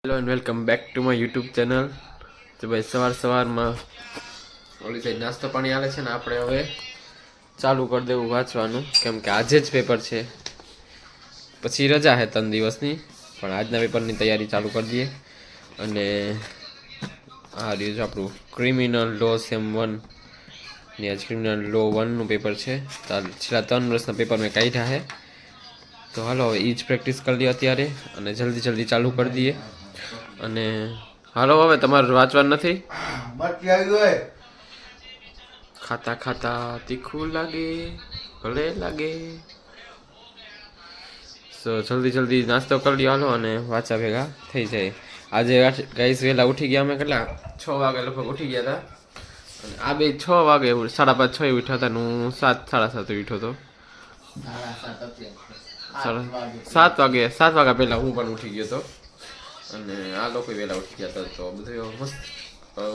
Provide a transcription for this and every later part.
Hello and welcome back to my YouTube channel. તો ભાઈ સવારમાં ઓલી સાઈડ નાસ્તો પાણી આવે છે ને આપણે હવે ચાલુ કરી દેવું વાંચવાનું, કેમ કે આજે જ પેપર છે, પછી રજા છે 3 દિવસની, પણ આજના પેપરની તૈયારી ચાલુ કરી દઈએ। અને આ રહ્યું આપણું ક્રિમિનલ લો સેમ 1 ની આજ ક્રિમિનલ લો 1નું પેપર છે। છેલ્લા 3 વર્ષના પેપર મેં કાઢ્યા છે, તો હાલો હવે એ જ પ્રેક્ટિસ કરી લઈએ અત્યારે અને જલ્દી ચાલુ કરી દઈએ। અને હાલો હવે તમારે વાંચવાનું નથી? ખાતા ખાતા તીખું લાગે ભલે લાગે, તો જલ્દી નાસ્તો કરી લ્યો હાલો અને વાંચા ભેગા થઈ જાય। આજે ગાઈસ વહેલા ઉઠી ગયા, અમે કેટલા 6 વાગે લગભગ ઉઠી ગયા હતા, અને આ બે 6 વાગે 5:30 6 ઉઠ્યા હતા, હું 7 7:30 ઉઠ્યો હતો। 7 વાગ્યા પહેલા હું પણ ઉઠી ગયો હતો, અને આ લોકો વહેલા ઉઠી ગયા હતા, તો બધું મસ્ત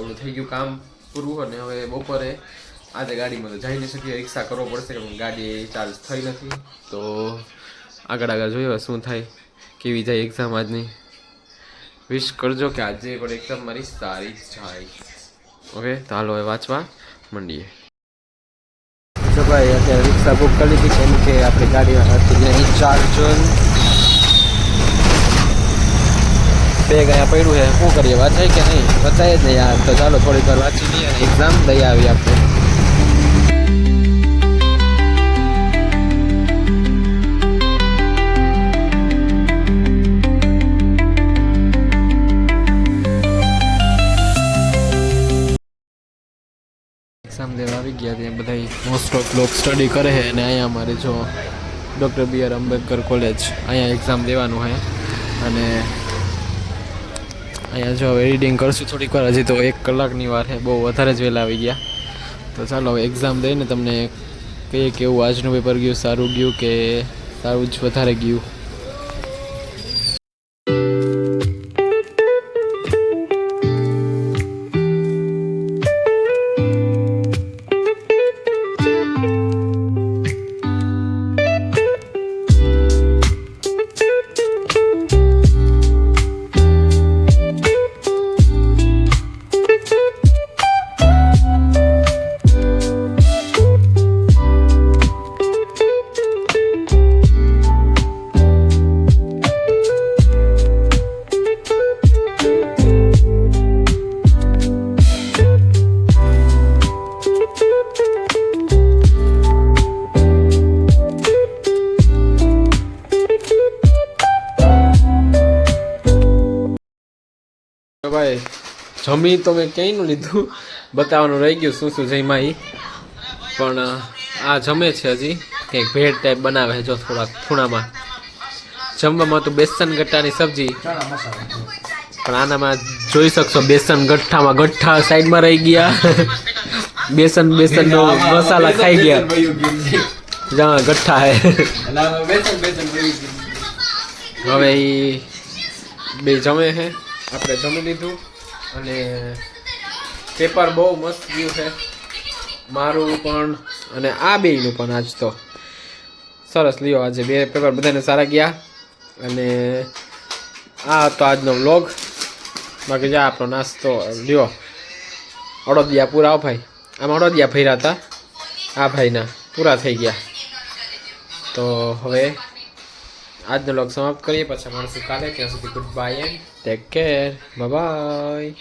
ઓલું થઈ ગયું કામ પૂરું। અને હવે બપોરે આજે ગાડીમાં તો જઈ નહીં શકીએ, રિક્ષા કરવો પડશે, કેમ ગાડી ચાર્જ થઈ નથી। તો આગળ જોયો શું થાય, કેવી જાય એક્ઝામ આજની। વિશ કરજો કે આજે પણ એક્ઝામ મારી સારી જાય। ઓકે, તો હાલો હવે વાંચવા માંડીએ। તો ભાઈ અત્યારે રિક્ષા બુક કરી લીધી, કેમ કે આપણી ગાડીમાં હતી ચાર્જ બેગ અહીંયા પડ્યું છે, શું કરીએ, વાંચાય કે નહીં? વાંચાય જ નહીં યાર, તો ચાલો થોડીક વાર વાંચી લઈએ અને એક્ઝામ દઈ આવી આપણે। એક્ઝામ દેવા આવી ગયા, ત્યાં બધા મોસ્ટ ઓફ લોક સ્ટડી કરે છે, અને અહીંયા અમારે જો ડૉક્ટર BR આંબેડકર કોલેજ, અહીંયા એક્ઝામ દેવાનું છે। અને અહીંયા જો હવે રીડિંગ કરશું થોડીક વાર, હજી તો 1 કલાકની વાર છે, બહુ વધારે જ વહેલા આવી ગયા। તો ચાલો હવે એક્ઝામ દઈને તમને કહીએ કેવું આજનું પેપર ગયું, સારું ગયું કે સારું જ વધારે ગયું। ભાઈ જમી તો મેં ક્યાંયનું લીધું, બતાવવાનું રહી ગયું શું જઈમાં એ, પણ આ જમે છે હજી કંઈક ભેળ ટાઈપ બનાવે છે, જો થોડાક ખૂણામાં જમવામાં તો બેસન ગટ્ટાની સબ્જી, પણ આનામાં જોઈ શકશો બેસન ગઠ્ઠામાં ગઠ્ઠા સાઈડમાં રહી ગયા, બેસનનો મસાલા ખાઈ ગયા, જ્યાં ગઠ્ઠા હે। હવે એ બે જમે છે, આપણે જમી લીધું, અને પેપર બહુ મસ્ત ગયું છે મારું પણ અને આ બેયનું પણ। આજ તો સરસ લ્યો, આજે 2 પેપર બધાને સારા ગયા, અને આ હતો આજનો વ્લોગ। બાકી જા આપણો નાસ્તો લ્યો, અડદિયા પૂરા ભાઈ, આમ અડદિયા ભર્યા હતા આ ભાઈના, પૂરા થઈ ગયા। તો હવે આજનો વ્લોગ સમાપ્ત કરીએ, પછી મળશું કાલે, ત્યાં સુધી good bye and take care, bye bye.